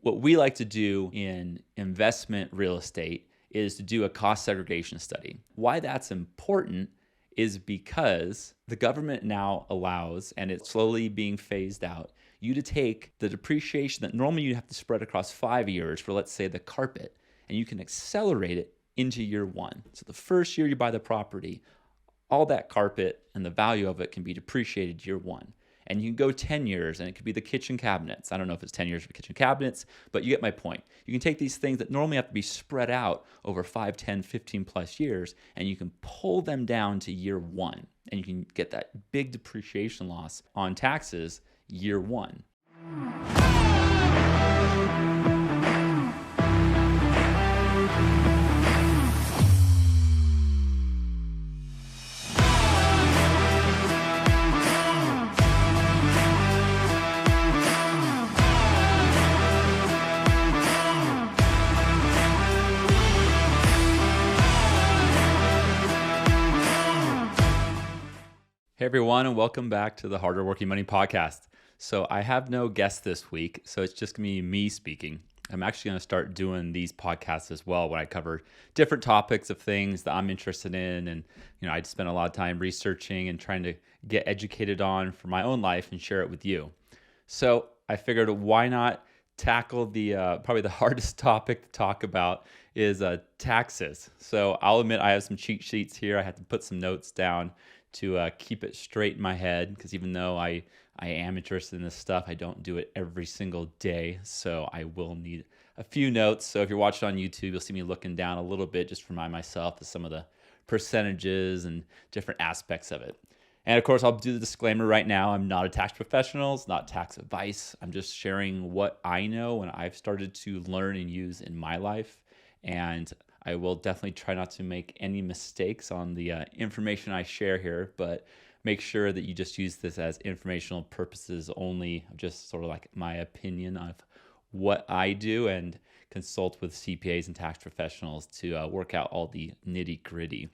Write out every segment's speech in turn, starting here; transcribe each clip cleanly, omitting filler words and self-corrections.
what we like to do in investment real estate is to do a cost segregation study. Why that's important is because the government now allows, and it's slowly being phased out, you to take the depreciation that normally you have to spread across 5 years for, let's say, the carpet, and you can accelerate it into year one. So the first year you buy the property, all that carpet and the value of it can be depreciated year one. And you can go 10 years and it could be the kitchen cabinets. I don't know if it's 10 years for kitchen cabinets, but you get my point. You can take these things that normally have to be spread out over 5, 10, 15 plus years, and you can pull them down to year one. And you can get that big depreciation loss on taxes year one. Hey everyone, and welcome back to the Harder Working Money Podcast. So I have no guest this week, so it's just gonna be me speaking. I'm actually gonna start doing these podcasts as well, when I cover different topics of things that I'm interested in, and I spend a lot of time researching and trying to get educated on for my own life and share it with you. So I figured, why not tackle the probably the hardest topic to talk about is taxes. So I'll admit I have some cheat sheets here. I had to put some notes down to keep it straight in my head, because even though I am interested in this stuff, I don't do it every single day, so I will need a few notes. So if you're watching on YouTube, you'll see me looking down a little bit just to remind myself of some of the percentages and different aspects of it. And of course, I'll do the disclaimer right now. I'm not a tax professional. It's not tax advice. I'm just sharing what I know and I've started to learn and use in my life. And I will definitely try not to make any mistakes on the information I share here, but make sure that you just use this as informational purposes only, just sort of like my opinion of what I do, and consult with CPAs and tax professionals to work out all the nitty gritty.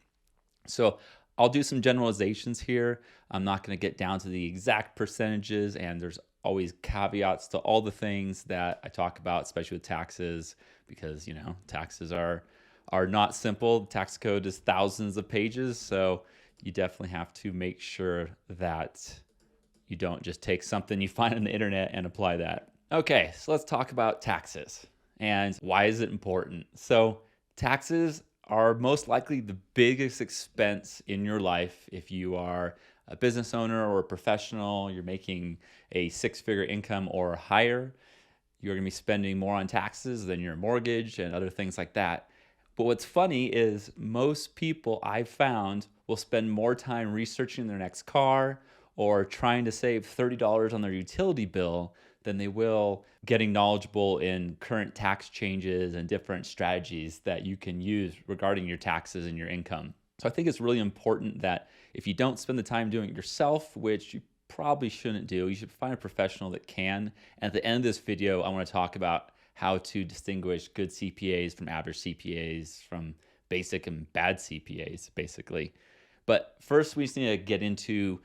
So I'll do some generalizations here. I'm not going to get down to the exact percentages, and there's always caveats to all the things that I talk about, especially with taxes, because taxes are not simple. The tax code is thousands of pages, so you definitely have to make sure that you don't just take something you find on the internet and apply that. Okay, so let's talk about taxes and why is it important. So taxes are most likely the biggest expense in your life. If you are a business owner or a professional, you're making a six-figure income or higher, you're going to be spending more on taxes than your mortgage and other things like that. But what's funny is most people I've found will spend more time researching their next car or trying to save $30 on their utility bill than they will getting knowledgeable in current tax changes and different strategies that you can use regarding your taxes and your income. So I think it's really important that if you don't spend the time doing it yourself, which you probably shouldn't do, you should find a professional that can. And at the end of this video, I want to talk about how to distinguish good CPAs from average CPAs, from basic and bad CPAs, basically. But first, we just need to get into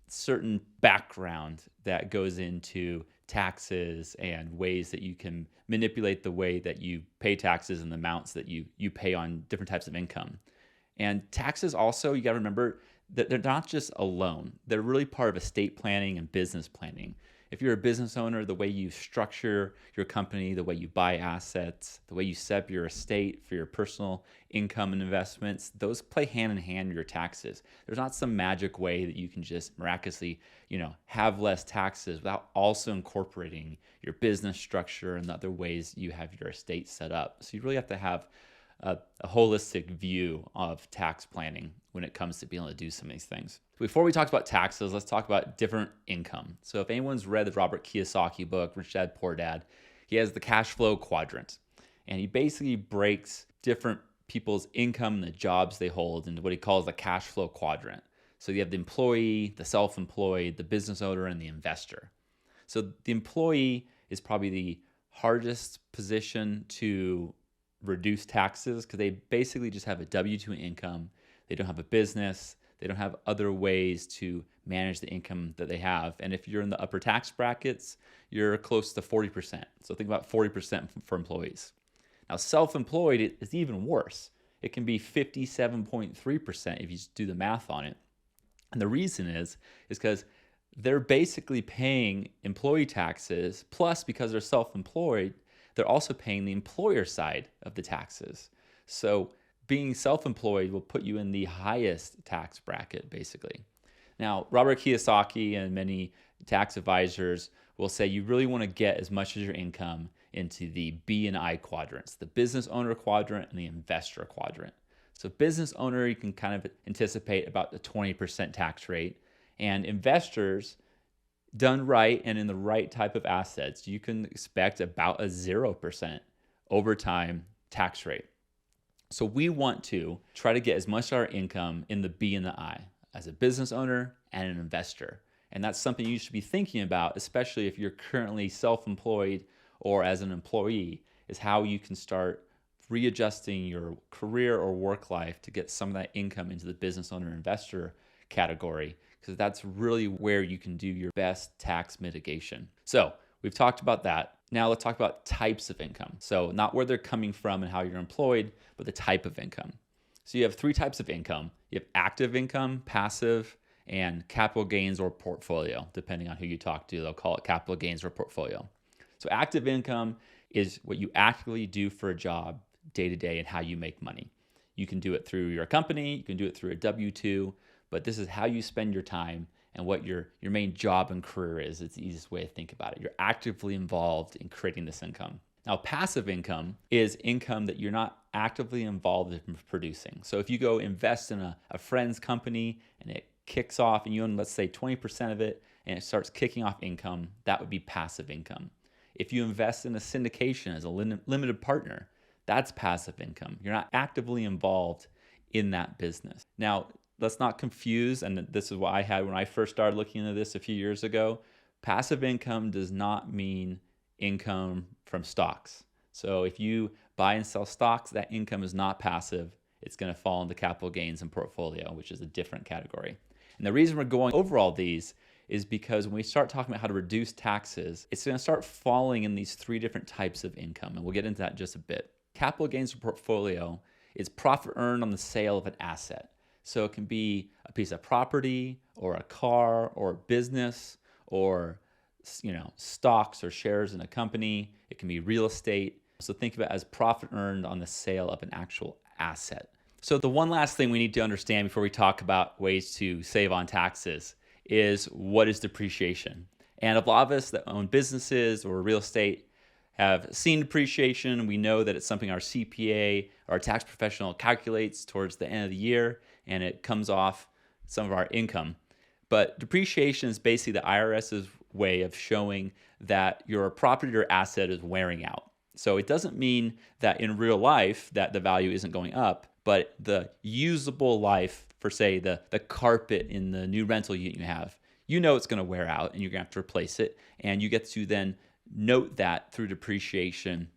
certain background that goes into taxes and ways that you can manipulate the way that you pay taxes and the amounts that you pay on different types of income. And taxes also, you got to remember that they're not just a loan. They're really part of estate planning and business planning. If you're a business owner, the way you structure your company, the way you buy assets, the way you set up your estate for your personal income and investments, those play hand in hand with your taxes. There's not some magic way that you can just miraculously, have less taxes without also incorporating your business structure and the other ways you have your estate set up. So you really have to have a holistic view of tax planning when it comes to being able to do some of these things. Before we talk about taxes, let's talk about different income. So if anyone's read the Robert Kiyosaki book, Rich Dad, Poor Dad, he has the cash flow quadrant. And he basically breaks different people's income and the jobs they hold into what he calls the cash flow quadrant. So you have the employee, the self-employed, the business owner, and the investor. So the employee is probably the hardest position to reduce taxes because they basically just have a W-2 income. They don't have a business. They don't have other ways to manage the income that they have. And if you're in the upper tax brackets, you're close to 40%. So think about 40% for employees. Now, self-employed is even worse. It can be 57.3% if you just do the math on it. And the reason is because they're basically paying employee taxes, plus because they're self-employed, they're also paying the employer side of the taxes. So being self-employed will put you in the highest tax bracket, basically. Now, Robert Kiyosaki and many tax advisors will say you really want to get as much of your income into the B and I quadrants, the business owner quadrant and the investor quadrant. So business owner, you can kind of anticipate about the 20% tax rate, and investors, done right and in the right type of assets, you can expect about a 0% over time tax rate. So we want to try to get as much of our income in the B and the I as a business owner and an investor. And that's something you should be thinking about, especially if you're currently self-employed or as an employee, is how you can start readjusting your career or work life to get some of that income into the business owner investor category, because that's really where you can do your best tax mitigation. So we've talked about that. Now let's talk about types of income. So not where they're coming from and how you're employed, but the type of income. So you have three types of income. You have active income, passive, and capital gains or portfolio. Depending on who you talk to, they'll call it capital gains or portfolio. So active income is what you actively do for a job day to day and how you make money. You can do it through your company, you can do it through a W-2, but this is how you spend your time and what your main job and career is. It's the easiest way to think about it. You're actively involved in creating this income. Now, passive income is income that you're not actively involved in producing. So if you go invest in a friend's company and it kicks off and you own, let's say, 20% of it, and it starts kicking off income, that would be passive income. If you invest in a syndication as a limited partner, that's passive income. You're not actively involved in that business. Now, let's not confuse, and this is what I had when I first started looking into this a few years ago. Passive income does not mean income from stocks. So if you buy and sell stocks, that income is not passive. It's going to fall into capital gains and portfolio, which is a different category. And the reason we're going over all these is because when we start talking about how to reduce taxes, it's going to start falling in these three different types of income. And we'll get into that in just a bit. Capital gains or portfolio is profit earned on the sale of an asset. So it can be a piece of property or a car or a business or stocks or shares in a company. It can be real estate. So think of it as profit earned on the sale of an actual asset. So the one last thing we need to understand before we talk about ways to save on taxes is what is depreciation. And a lot of us that own businesses or real estate have seen depreciation. We know that it's something our CPA, our tax professional, calculates towards the end of the year, and it comes off some of our income. But depreciation is basically the IRS's way of showing that your property or asset is wearing out. So it doesn't mean that in real life that the value isn't going up, but the usable life for, say, the carpet in the new rental unit you have, it's going to wear out and you're going to have to replace it. And you get to then note that through depreciation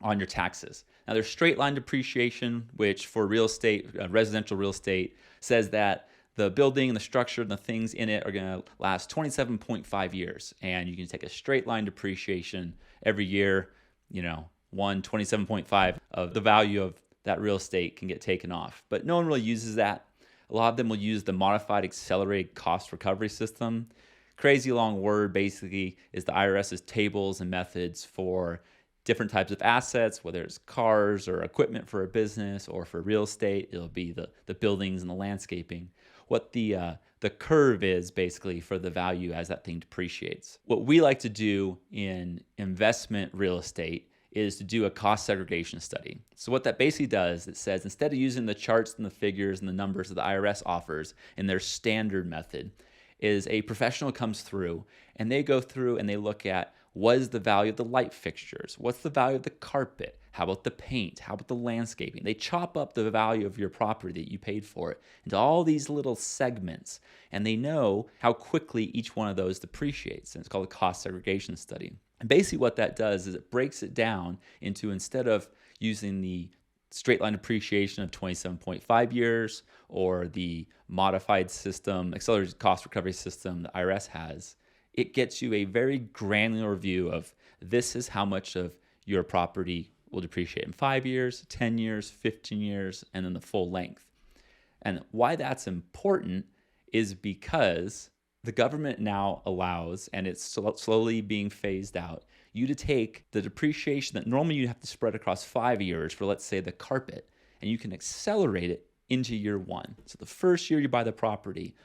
on your taxes. Now, there's straight line depreciation, which for real estate, residential real estate, says that the building and the structure and the things in it are going to last 27.5 years. And you can take a straight line depreciation every year, 27.5 of the value of that real estate can get taken off. But no one really uses that. A lot of them will use the modified accelerated cost recovery system. Crazy long word basically is the IRS's tables and methods for different types of assets, whether it's cars or equipment for a business or for real estate. It'll be the buildings and the landscaping. What the curve is basically for the value as that thing depreciates. What we like to do in investment real estate is to do a cost segregation study. So what that basically does, it says instead of using the charts and the figures and the numbers that the IRS offers in their standard method, is a professional comes through and they go through and they look at what is the value of the light fixtures? What's the value of the carpet? How about the paint? How about the landscaping? They chop up the value of your property that you paid for it into all these little segments, and they know how quickly each one of those depreciates. And it's called a cost segregation study. And basically what that does is it breaks it down into, instead of using the straight line depreciation of 27.5 years or the modified system, accelerated cost recovery system the IRS has, it gets you a very granular view of this is how much of your property will depreciate in 5 years, 10 years, 15 years, and then the full length. And why that's important is because the government now allows, and it's slowly being phased out, you to take the depreciation that normally you have to spread across 5 years for, let's say, the carpet, and you can accelerate it into year one. So the first year you buy the property,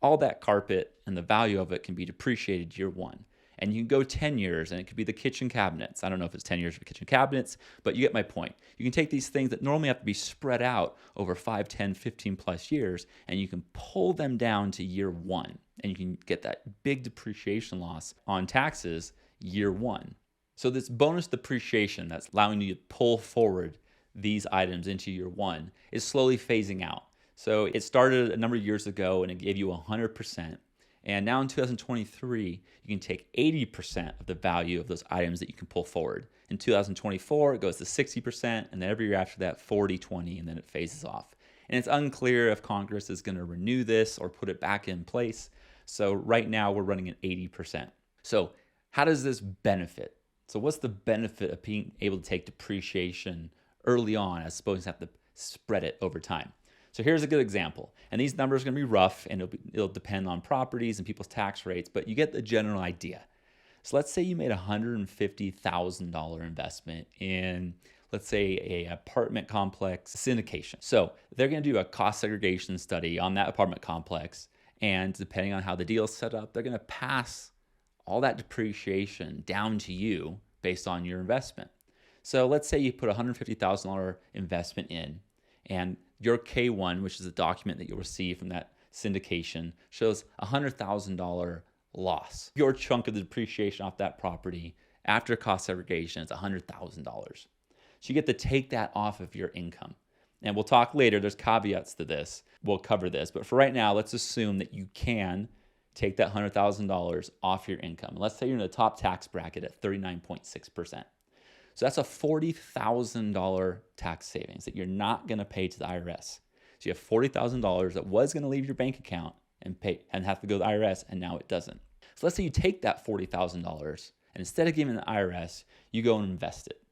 all that carpet and the value of it can be depreciated year one. And you can go 10 years and it could be the kitchen cabinets. I don't know if it's 10 years for kitchen cabinets, but you get my point. You can take these things that normally have to be spread out over 5, 10, 15 plus years, and you can pull them down to year one. And you can get that big depreciation loss on taxes year one. So this bonus depreciation that's allowing you to pull forward these items into year one is slowly phasing out. So it started a number of years ago and it gave you 100%. And now in 2023, you can take 80% of the value of those items that you can pull forward. In 2024, it goes to 60%, and then every year after that, 40, 20, and then it phases off. And it's unclear if Congress is going to renew this or put it back in place. So right now, we're running at 80%. So how does this benefit? So what's the benefit of being able to take depreciation early on as opposed to have to spread it over time? So here's a good example. And these numbers are going to be rough, and it'll depend on properties and people's tax rates, but you get the general idea. So let's say you made a $150,000 investment in, let's say, an apartment complex syndication. So they're going to do a cost segregation study on that apartment complex, and depending on how the deal is set up, they're going to pass all that depreciation down to you based on your investment. So let's say you put a $150,000 investment in, and your K1, which is a document that you'll receive from that syndication, shows a $100,000 loss. Your chunk of the depreciation off that property after cost segregation is $100,000. So you get to take that off of your income. And we'll talk later, there's caveats to this. We'll cover this. But for right now, let's assume that you can take that $100,000 off your income. Let's say you're in the top tax bracket at 39.6%. So that's a $40,000 tax savings that you're not going to pay to the IRS. So you have $40,000 that was going to leave your bank account and pay and have to go to the IRS, and now it doesn't. So let's say you take that $40,000 and instead of giving the IRS, you go and invest it.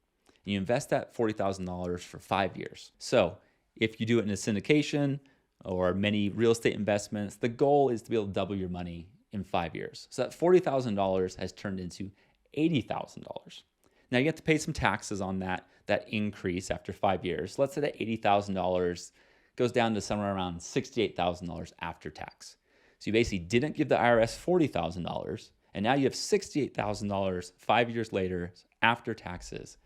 And you invest that $40,000 for 5 years. So if you do it in a syndication or many real estate investments, the goal is to be able to double your money in 5 years. So that $40,000 has turned into $80,000. Now you have to pay some taxes on that increase after 5 years. Let's say that $80,000 goes down to somewhere around $68,000 after tax. So you basically didn't give the IRS $40,000, and now you have $68,000 5 years later after taxes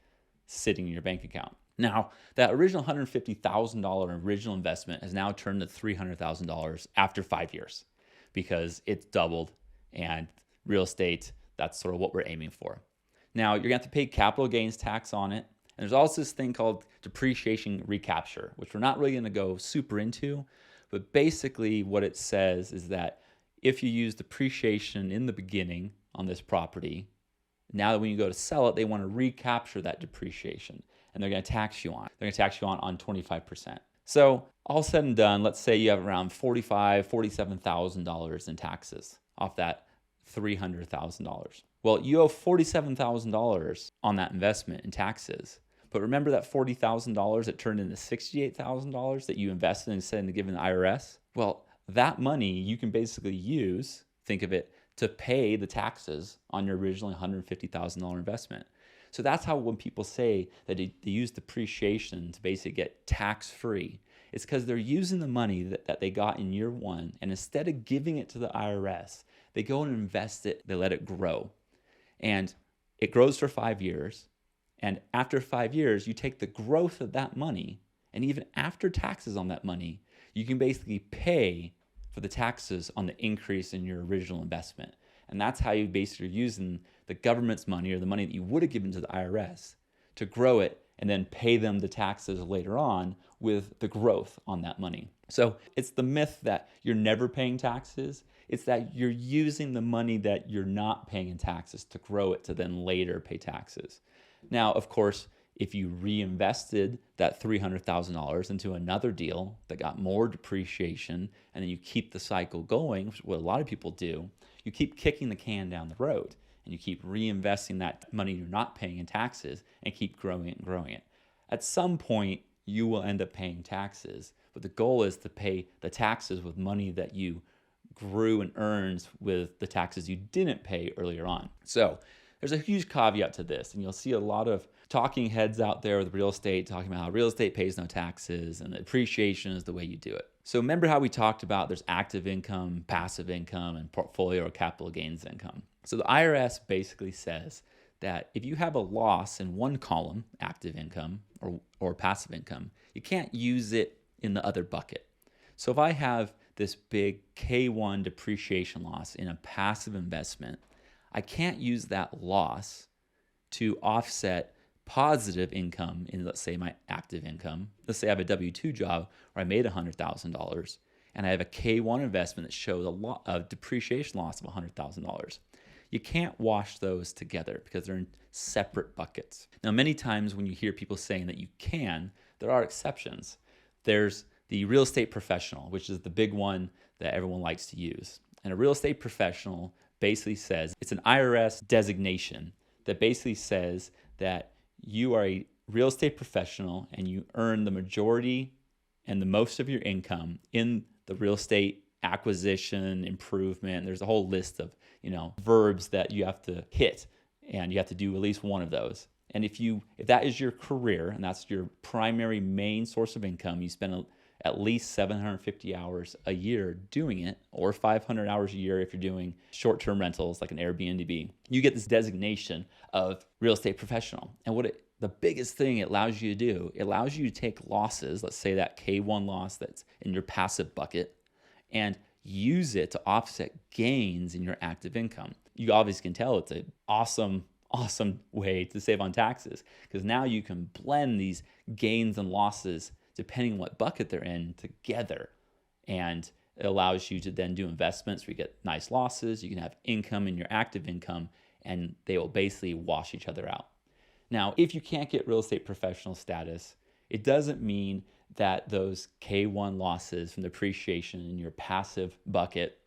sitting in your bank account. Now, that original $150,000 original investment has now turned to $300,000 after 5 years because it's doubled, and real estate, that's sort of what we're aiming for. Now, you're going to have to pay capital gains tax on it. And there's also this thing called depreciation recapture, which we're not really going to go super into. But basically what it says is that if you use depreciation in the beginning on this property, now that when you go to sell it, they want to recapture that depreciation. And they're going to tax you on it. They're going to tax you on 25%. So all said and done, let's say you have around $45,000, $47,000 in taxes off that $300,000. Well, you owe $47,000 on that investment in taxes. But remember that $40,000 that turned into $68,000 that you invested instead of giving the IRS? Well, that money you can basically use, think of it, to pay the taxes on your originally $150,000 investment. So that's how when people say that they use depreciation to basically get tax-free, it's because they're using the money that they got in year one, and instead of giving it to the IRS, they go and invest it, they let it grow. And it grows for 5 years. And after 5 years, you take the growth of that money, and even after taxes on that money, you can basically pay for the taxes on the increase in your original investment. And that's how you basically are using the government's money or the money that you would have given to the IRS to grow it and then pay them the taxes later on with the growth on that money. So it's the myth that you're never paying taxes. It's that you're using the money that you're not paying in taxes to grow it to then later pay taxes. Now, of course, If you reinvested that $300,000 into another deal that got more depreciation, and then you keep the cycle going, which is what a lot of people do, you keep kicking the can down the road and you keep reinvesting that money you're not paying in taxes and keep growing it and growing it. At some point, you will end up paying taxes, but the goal is to pay the taxes with money that you grew and earned with the taxes you didn't pay earlier on. So there's a huge caveat to this, and you'll see a lot of talking heads out there with real estate talking about how real estate pays no taxes and the depreciation is the way you do it. So remember how we talked about there's active income, passive income, and portfolio or capital gains income. So the IRS basically says that if you have a loss in one column, active income or passive income, you can't use it in the other bucket. So if I have this big K1 depreciation loss in a passive investment, I can't use that loss to offset positive income in, let's say, my active income. Let's say I have a W-2 job where I made $100,000 and I have a K1 investment that shows a depreciation loss of $100,000. You can't wash those together because they're in separate buckets. Now, many times when you hear people saying that you can, there are exceptions. There's the real estate professional, which is the big one that everyone likes to use. And a real estate professional basically says, it's an IRS designation that basically says that you are a real estate professional and you earn the majority and the most of your income in the real estate acquisition, improvement. There's a whole list of, verbs that you have to hit, and you have to do at least one of those. And if that is your career and that's your primary main source of income, you spend at least 750 hours a year doing it, or 500 hours a year if you're doing short-term rentals like an Airbnb. You get this designation of real estate professional. And the biggest thing it allows you to do, it allows you to take losses, let's say that K1 loss that's in your passive bucket, and use it to offset gains in your active income. You obviously can tell it's an awesome way to save on taxes, because now you can blend these gains and losses depending on what bucket they're in together. And it allows you to then do investments where you get nice losses. You can have income in your active income, and they will basically wash each other out. Now, if you can't get real estate professional status, it doesn't mean that those K1 losses from depreciation in your passive bucket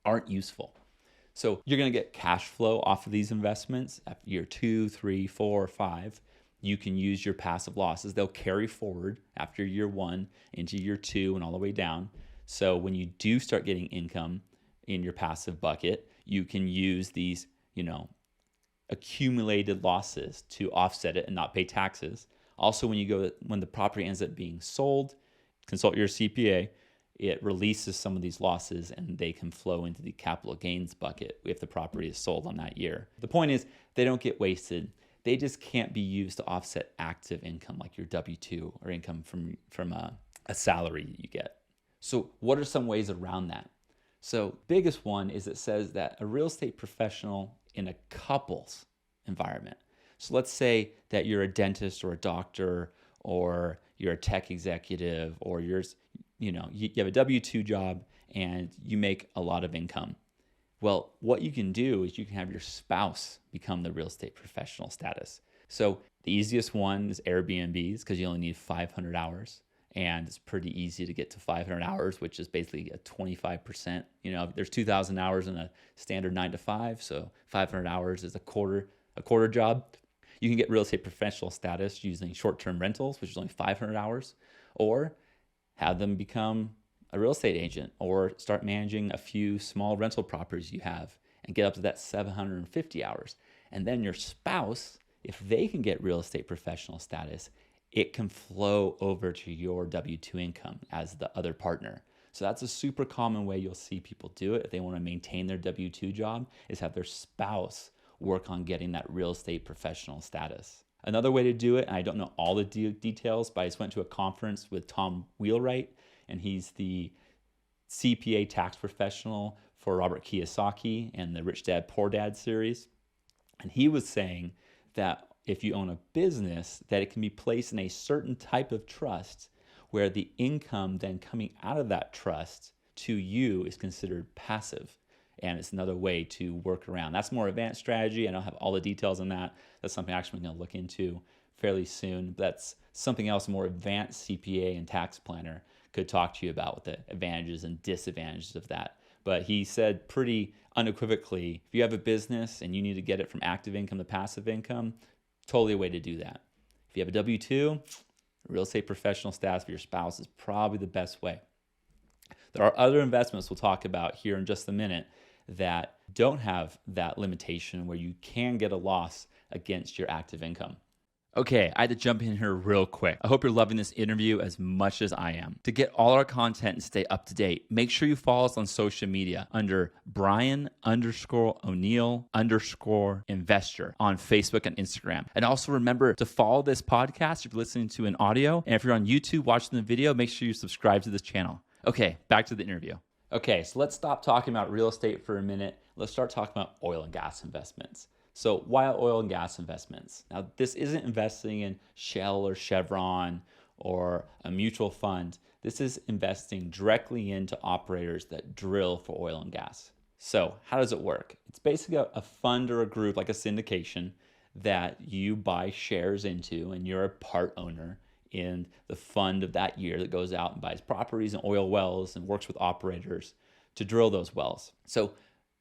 aren't useful. So you're going to get cash flow off of these investments after year 2, 3, 4, 5. You can use your passive losses. They'll carry forward after year 1 into year 2 and all the way down. So when you do start getting income in your passive bucket, you can use these, accumulated losses to offset it and not pay taxes. Also, when the property ends up being sold, consult your CPA. It releases some of these losses and they can flow into the capital gains bucket if the property is sold on that year. The point is, they don't get wasted. They just can't be used to offset active income like your W-2 or income from a salary that you get. So what are some ways around that? So biggest one is it says that a real estate professional in a couple's environment. So let's say that you're a dentist or a doctor, or you're a tech executive, or you have a W-2 job and you make a lot of income. Well, what you can do is you can have your spouse become the real estate professional status. So the easiest one is Airbnbs, because you only need 500 hours. And it's pretty easy to get to 500 hours, which is basically a 25%. There's 2,000 hours in a standard 9 to 5, so 500 hours is a quarter job. You can get real estate professional status using short-term rentals, which is only 500 hours, or have them become a real estate agent or start managing a few small rental properties you have and get up to that 750 hours. And then your spouse, if they can get real estate professional status, it can flow over to your W-2 income as the other partner. So that's a super common way you'll see people do it if they want to maintain their W-2 job, is have their spouse work on getting that real estate professional status. Another way to do it, and I don't know all the details, but I just went to a conference with Tom Wheelwright, and he's the CPA tax professional for Robert Kiyosaki and the Rich Dad Poor Dad series. And he was saying that if you own a business, that it can be placed in a certain type of trust where the income then coming out of that trust to you is considered passive. And it's another way to work around. That's more advanced strategy. I don't have all the details on that. That's something I'm actually going to look into fairly soon. That's something else a more advanced CPA and tax planner could talk to you about, with the advantages and disadvantages of that. But he said pretty unequivocally, if you have a business and you need to get it from active income to passive income, totally a way to do that. If you have a W-2, real estate professional status for your spouse is probably the best way. There are other investments we'll talk about here in just a minute that don't have that limitation where you can get a loss against your active income. Okay, I had to jump in here real quick. I hope you're loving this interview as much as I am. To get all our content and stay up to date, make sure you follow us on social media under Brian_O'Neill_investor on Facebook and Instagram. And also remember to follow this podcast if you're listening to an audio. And if you're on YouTube watching the video, make sure you subscribe to this channel. Okay, back to the interview. Okay, so let's stop talking about real estate for a minute. Let's start talking about oil and gas investments. So why oil and gas investments? Now, this isn't investing in Shell or Chevron or a mutual fund. This is investing directly into operators that drill for oil and gas. So how does it work? It's basically a fund or a group, like a syndication, that you buy shares into, and you're a part owner in the fund of that year that goes out and buys properties and oil wells and works with operators to drill those wells. So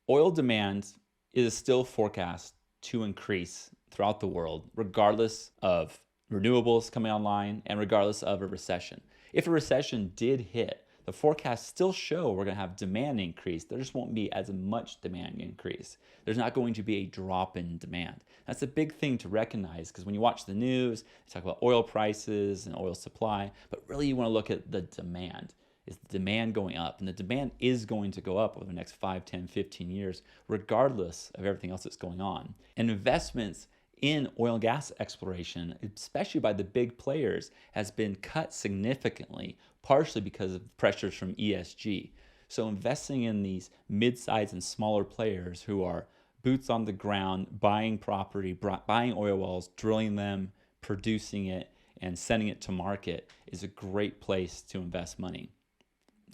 oil demand is still forecast to increase throughout the world, regardless of renewables coming online and regardless of a recession. If a recession did hit, the forecasts still show we're going to have demand increase. There just won't be as much demand increase. There's not going to be a drop in demand. That's a big thing to recognize, because when you watch the news, they talk about oil prices and oil supply, but really you want to look at the demand. Is the demand going up? And the demand is going to go up over the next 5, 10, 15 years, regardless of everything else that's going on. And investments in oil and gas exploration, especially by the big players, has been cut significantly, partially because of pressures from ESG. So investing in these mid-sized and smaller players who are boots on the ground, buying property, buying oil wells, drilling them, producing it, and sending it to market is a great place to invest money.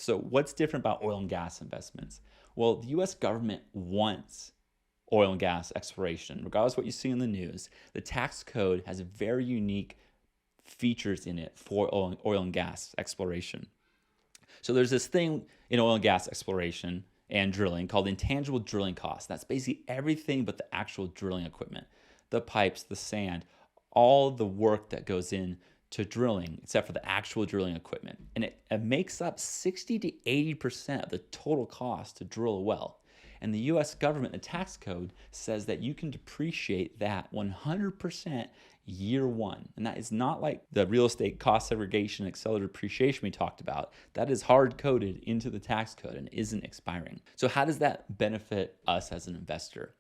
So what's different about oil and gas investments? Well, the U.S. government wants oil and gas exploration. Regardless of what you see in the news, the tax code has very unique features in it for oil and gas exploration. So there's this thing in oil and gas exploration and drilling called intangible drilling costs. That's basically everything but the actual drilling equipment, the pipes, the sand, all the work that goes in to drilling, except for the actual drilling equipment. And it makes up 60 to 80% of the total cost to drill a well. And the US government, the tax code, says that you can depreciate that 100% year one. And that is not like the real estate cost segregation, accelerated depreciation we talked about. That is hard coded into the tax code and isn't expiring. So how does that benefit us as an investor?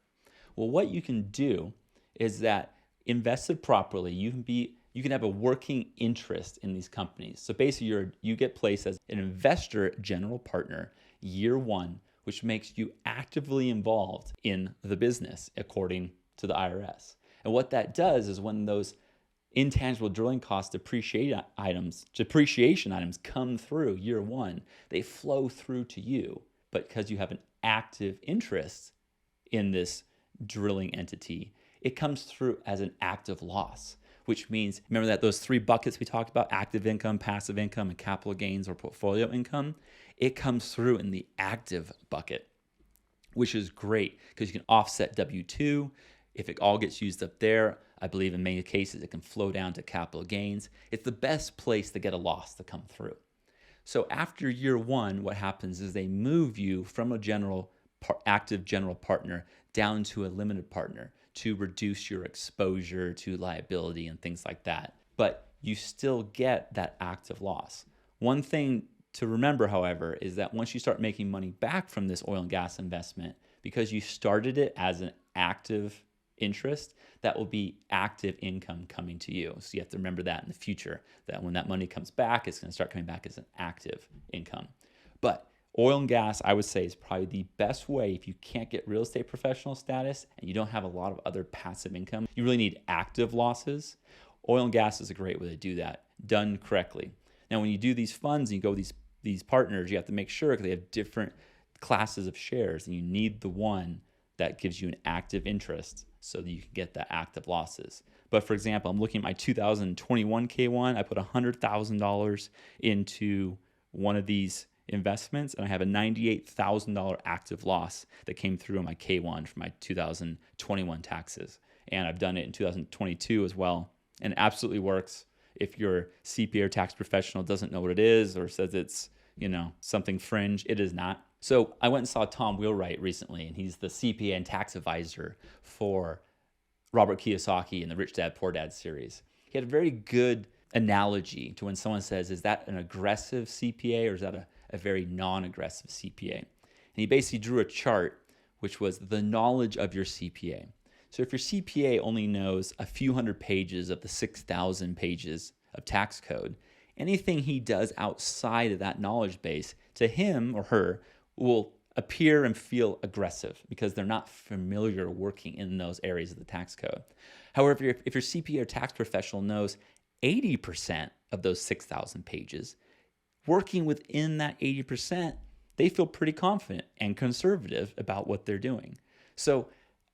Well, what you can do is that invested properly, you can have a working interest in these companies. So basically you get placed as an investor general partner year one, which makes you actively involved in the business according to the IRS. And what that does is when those intangible drilling cost depreciation items come through year one, they flow through to you. But because you have an active interest in this drilling entity, it comes through as an active loss, which means, remember that those three buckets we talked about, active income, passive income, and capital gains or portfolio income, it comes through in the active bucket, which is great because you can offset W-2. If it all gets used up there, I believe in many cases it can flow down to capital gains. It's the best place to get a loss to come through. So after year one, what happens is they move you from a active general partner down to a limited partner to reduce your exposure to liability and things like that. But you still get that active loss. One thing to remember, however, is that once you start making money back from this oil and gas investment, because you started it as an active interest, that will be active income coming to you. So you have to remember that in the future, that when that money comes back, it's going to start coming back as an active income. But oil and gas, I would say, is probably the best way if you can't get real estate professional status and you don't have a lot of other passive income. You really need active losses. Oil and gas is a great way to do that, done correctly. Now, when you do these funds and you go with these partners, you have to make sure because they have different classes of shares, and you need the one that gives you an active interest so that you can get the active losses. But for example, I'm looking at my 2021 K1. I put $100,000 into one of these investments, and I have a $98,000 active loss that came through on my K1 for my 2021 taxes. And I've done it in 2022 as well, and it absolutely works. If your CPA or tax professional doesn't know what it is or says it's, something fringe, it is not. So I went and saw Tom Wheelwright recently, and he's the CPA and tax advisor for Robert Kiyosaki in the Rich Dad, Poor Dad series. He had a very good analogy to when someone says, is that an aggressive CPA or is that a very non-aggressive CPA? And he basically drew a chart, which was the knowledge of your CPA. So if your CPA only knows a few hundred pages of the 6,000 pages of tax code, anything he does outside of that knowledge base, to him or her, will appear and feel aggressive because they're not familiar working in those areas of the tax code. However, if your CPA or tax professional knows 80% of those 6,000 pages, working within that 80%, they feel pretty confident and conservative about what they're doing. So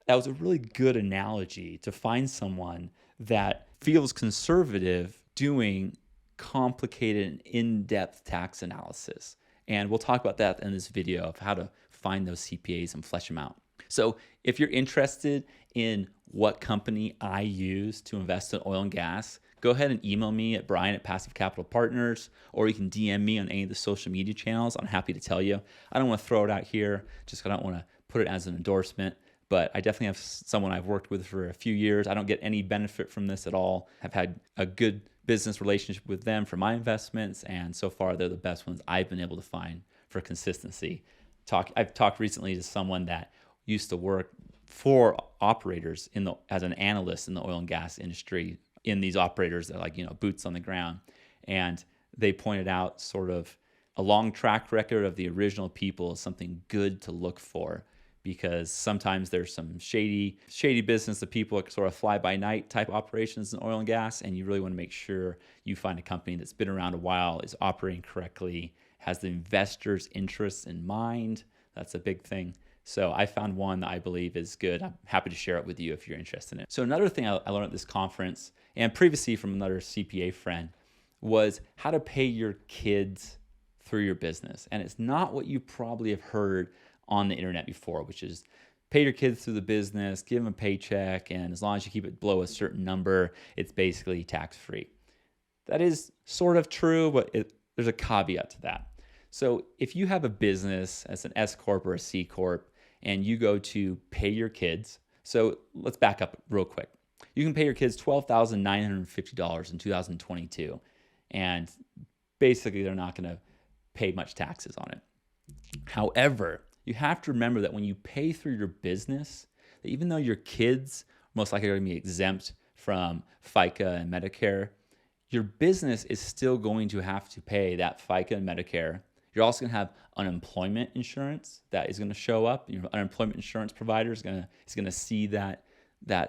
that was a really good analogy to find someone that feels conservative doing complicated and in-depth tax analysis. And we'll talk about that in this video of how to find those CPAs and flesh them out. So if you're interested in what company I use to invest in oil and gas, go ahead and email me at Brian@Passive Capital Partners, or you can DM me on any of the social media channels. I'm happy to tell you. I don't want to throw it out here just because I don't want to put it as an endorsement, but I definitely have someone I've worked with for a few years. I don't get any benefit from this at all. I've had a good business relationship with them for my investments, and so far they're the best ones I've been able to find for consistency. I've talked recently to someone that used to work for operators as an analyst in the oil and gas industry, in these operators that boots on the ground, and they pointed out sort of a long track record of the original people is something good to look for, because sometimes there's some shady business that people sort of fly by night type operations in oil and gas, and you really want to make sure you find a company that's been around a while, is operating correctly, has the investors' interests in mind. That's a big thing. So I found one that I believe is good. I'm happy to share it with you if you're interested in it. So another thing I learned at this conference, and previously from another CPA friend, was how to pay your kids through your business. And it's not what you probably have heard on the internet before, which is pay your kids through the business, give them a paycheck, and as long as you keep it below a certain number, it's basically tax-free. That is sort of true, but there's a caveat to that. So if you have a business as an S Corp or a C Corp, and you go to pay your kids, so let's back up real quick. You can pay your kids $12,950 in 2022, and basically they're not going to pay much taxes on it. However, you have to remember that when you pay through your business, that even though your kids most likely are going to be exempt from FICA and Medicare, your business is still going to have to pay that FICA and Medicare. You're also going to have unemployment insurance that is going to show up. Your unemployment insurance provider is going to see that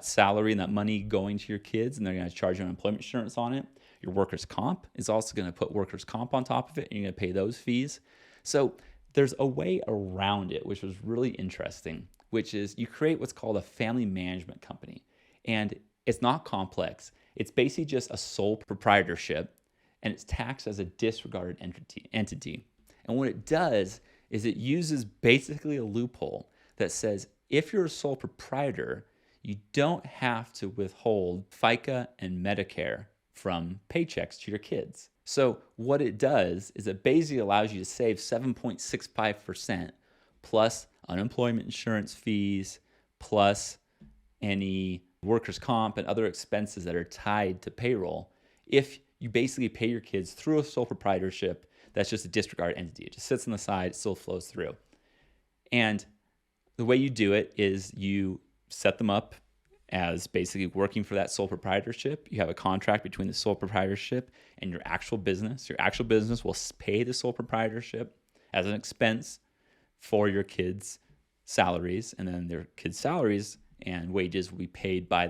salary and that money going to your kids, and they're going to charge you unemployment insurance on it. Your workers' comp is also going to put workers' comp on top of it, and you're going to pay those fees. So there's a way around it, which was really interesting, which is you create what's called a family management company. And it's not complex. It's basically just a sole proprietorship, and it's taxed as a disregarded entity. And what it does is it uses basically a loophole that says if you're a sole proprietor, you don't have to withhold FICA and Medicare from paychecks to your kids. So what it does is it basically allows you to save 7.65% plus unemployment insurance fees, plus any workers' comp and other expenses that are tied to payroll. If you basically pay your kids through a sole proprietorship, that's just a disregarded entity. It just sits on the side, it still flows through. And the way you do it is you set them up as basically working for that sole proprietorship. You have a contract between the sole proprietorship and your actual business. Your actual business will pay the sole proprietorship as an expense for your kids' salaries, and then their kids' salaries and wages will be paid by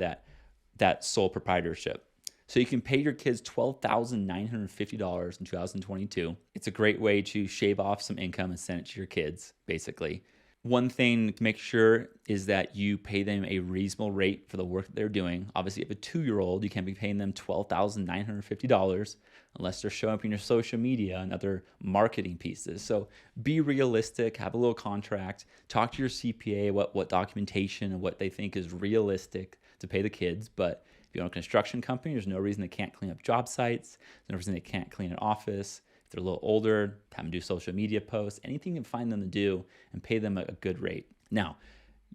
that sole proprietorship. So you can pay your kids $12,950 in 2022. It's a great way to shave off some income and send it to your kids, basically. One thing to make sure is that you pay them a reasonable rate for the work that they're doing. Obviously, if you have a 2-year-old, you can't be paying them $12,950 unless they're showing up in your social media and other marketing pieces. So be realistic, have a little contract, talk to your CPA what documentation and what they think is realistic to pay the kids. But if you own a construction company, there's no reason they can't clean up job sites. There's no reason they can't clean an office. If they're a little older, have them do social media posts, anything you can find them to do and pay them a good rate. Now,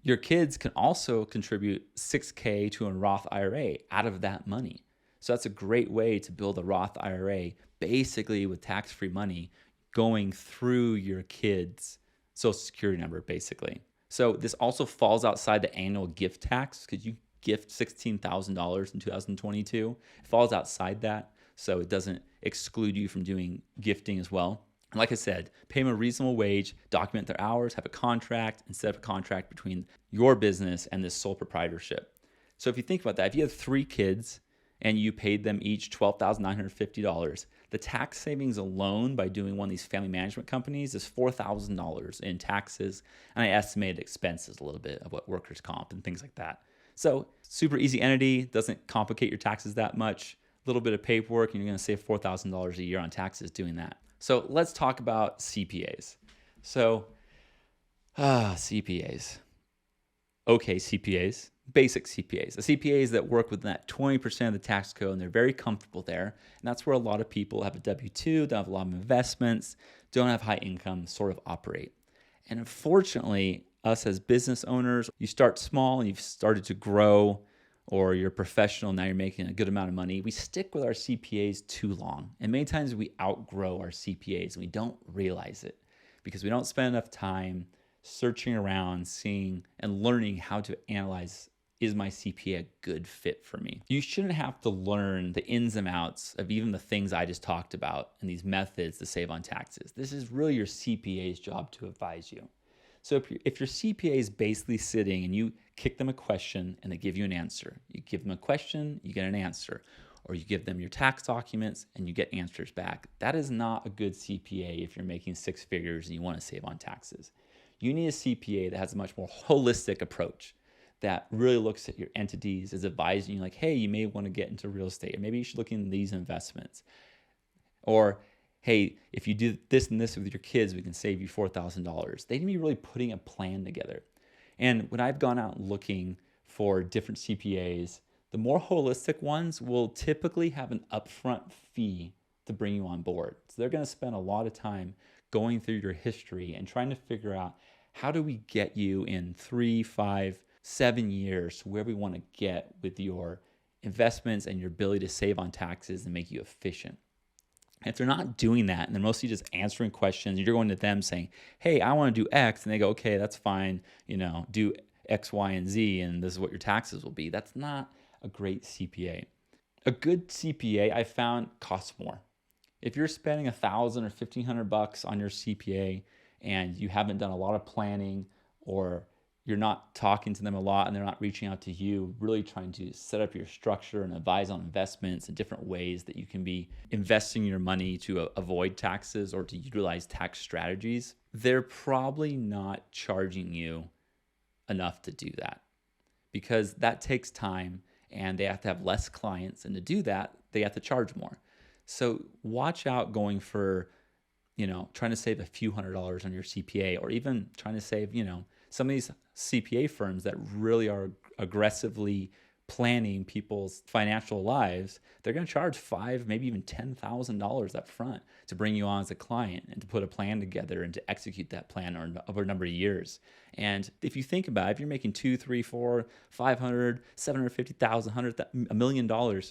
your kids can also contribute $6K to a Roth IRA out of that money. So that's a great way to build a Roth IRA, basically with tax-free money going through your kids' Social Security number, basically. So this also falls outside the annual gift tax because you gift $16,000 in 2022. It falls outside that, so it doesn't exclude you from doing gifting as well. And like I said, pay them a reasonable wage, document their hours, have a contract, and set up a contract between your business and this sole proprietorship. So if you think about that, if you have 3 kids and you paid them each $12,950, the tax savings alone by doing one of these family management companies is $4,000 in taxes. And I estimated expenses a little bit of what workers' comp and things like that. So super easy entity, doesn't complicate your taxes that much. A little bit of paperwork, and you're going to save $4,000 a year on taxes doing that. So let's talk about CPAs. So CPAs. Okay, CPAs, basic CPAs. The CPAs that work within that 20% of the tax code, and they're very comfortable there. And that's where a lot of people have a W-2, don't have a lot of investments, don't have high income, sort of operate. And unfortunately, us as business owners, you start small and you've started to grow, or you're a professional, now you're making a good amount of money. We stick with our CPAs too long. And many times we outgrow our CPAs and we don't realize it because we don't spend enough time searching around, seeing and learning how to analyze, is my CPA a good fit for me? You shouldn't have to learn the ins and outs of even the things I just talked about and these methods to save on taxes. This is really your CPA's job to advise you. So if your CPA is basically sitting and you kick them a question and they give you an answer, you give them a question, you get an answer, or you give them your tax documents and you get answers back, that is not a good CPA if you're making 6 figures and you want to save on taxes. You need a CPA that has a much more holistic approach that really looks at your entities, is advising you like, hey, you may want to get into real estate, or maybe you should look into these investments. Or, hey, if you do this and this with your kids, we can save you $4,000. They need to be really putting a plan together. And when I've gone out looking for different CPAs, the more holistic ones will typically have an upfront fee to bring you on board. So they're going to spend a lot of time going through your history and trying to figure out, how do we get you in 3, 5, 7 years to where we want to get with your investments and your ability to save on taxes and make you efficient. And if they're not doing that, and they're mostly just answering questions, you're going to them saying, hey, I want to do X, and they go, okay, that's fine, do X, Y, and Z, and this is what your taxes will be. That's not a great CPA. A good CPA, I found, costs more. If you're spending $1,000 or $1,500 on your CPA and you haven't done a lot of planning, or you're not talking to them a lot and they're not reaching out to you, really trying to set up your structure and advise on investments and different ways that you can be investing your money to avoid taxes or to utilize tax strategies, they're probably not charging you enough to do that, because that takes time and they have to have less clients. And to do that, they have to charge more. So watch out going for, trying to save a few $100s on your CPA, or even trying to save, some of these CPA firms that really are aggressively planning people's financial lives. They're going to charge $5,000, maybe even $10,000 up front to bring you on as a client and to put a plan together and to execute that plan over a number of years. And if you think about it, if you're making $200,000, $300,000, $400,000, $500,000, $750,000, $100,000, $1 million,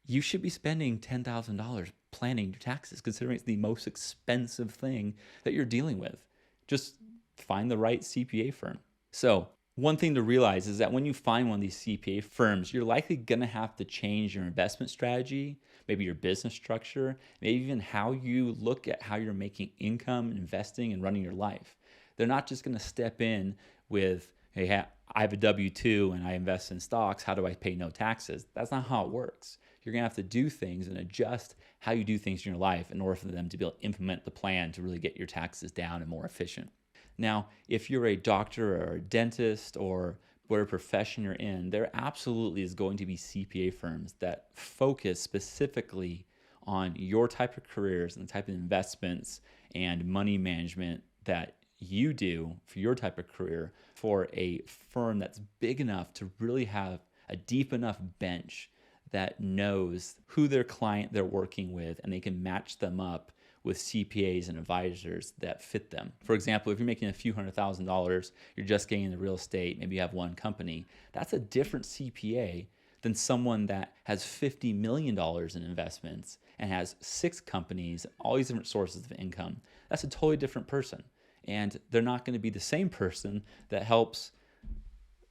you should be spending $10,000 planning your taxes, considering it's the most expensive thing that you're dealing with. Just find the right CPA firm. So one thing to realize is that when you find one of these CPA firms, you're likely going to have to change your investment strategy, maybe your business structure, maybe even how you look at how you're making income, investing, and running your life. They're not just going to step in with, hey, I have a W-2 and I invest in stocks. How do I pay no taxes? That's not how it works. you're going to have to do things and adjust how you do things in your life in order for them to be able to implement the plan to really get your taxes down and more efficient. Now, if you're a doctor or a dentist or whatever profession you're in, there absolutely is going to be CPA firms that focus specifically on your type of careers and the type of investments and money management that you do for your type of career, for a firm that's big enough to really have a deep enough bench that knows who their client they're working with, and they can match them up with CPAs and advisors that fit them. For example, if you're making a few $100,000, you're just getting into real estate, maybe you have one company, that's a different CPA than someone that has $50 million in investments and has 6 companies, all these different sources of income. That's a totally different person. And they're not going to be the same person that helps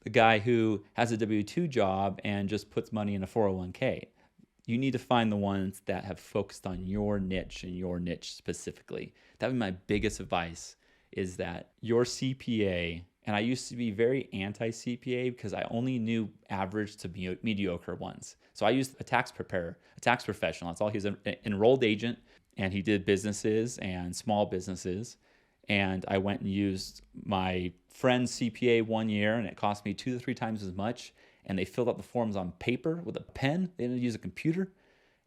the guy who has a W-2 job and just puts money in a 401k. You need to find the ones that have focused on your niche and your niche specifically. That would be my biggest advice, is that your CPA, and I used to be very anti-CPA because I only knew average to mediocre ones. So I used a tax preparer, a tax professional. That's all. He's an enrolled agent, and he did businesses and small businesses. And I went and used my friend's CPA 1 year, and it cost me 2 to 3 times as much. And they filled out the forms on paper with a pen. They didn't use a computer.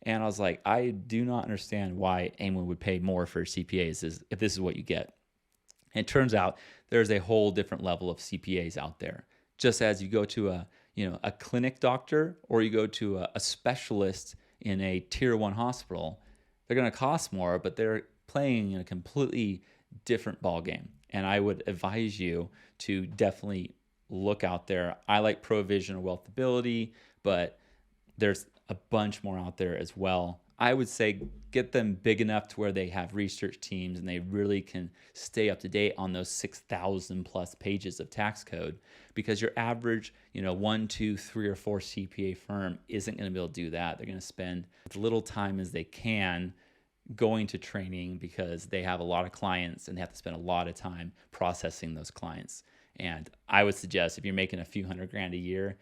And I was like, I do not understand why anyone would pay more for CPAs if this is what you get. And it turns out there's a whole different level of CPAs out there. Just as you go to a clinic doctor, or you go to a specialist in a tier 1 hospital, they're going to cost more, but they're playing in a completely different ball game. And I would advise you to definitely look out there. I like Provision or Wealthability, but there's a bunch more out there as well. I would say get them big enough to where they have research teams and they really can stay up to date on those 6,000 plus pages of tax code, because your average, 1, 2, 3, or 4 CPA firm isn't going to be able to do that. They're going to spend as little time as they can going to training because they have a lot of clients and they have to spend a lot of time processing those clients. And I would suggest, if you're making a few $100,000 a year,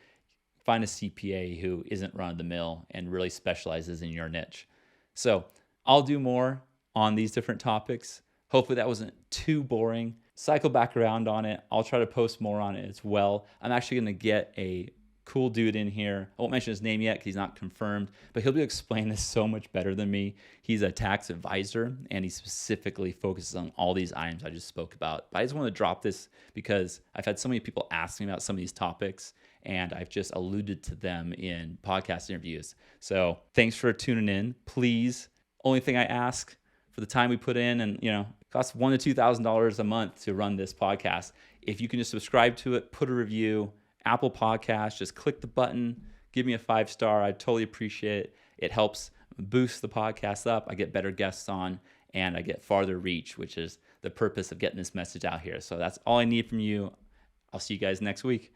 find a CPA who isn't run of the mill and really specializes in your niche. So I'll do more on these different topics. Hopefully that wasn't too boring. Cycle back around on it. I'll try to post more on it as well. I'm actually going to get a cool dude in here. I won't mention his name yet because he's not confirmed, but he'll be able to explain this so much better than me. He's a tax advisor, and he specifically focuses on all these items I just spoke about. But I just want to drop this because I've had so many people ask me about some of these topics, and I've just alluded to them in podcast interviews. So thanks for tuning in. Please, only thing I ask for the time we put in, and it costs $1,000 to $2,000 a month to run this podcast. If you can just subscribe to it, put a review, Apple Podcasts, just click the button, give me a 5-star. I totally appreciate it. It helps boost the podcast up. I get better guests on, and I get farther reach, which is the purpose of getting this message out here. So that's all I need from you. I'll see you guys next week.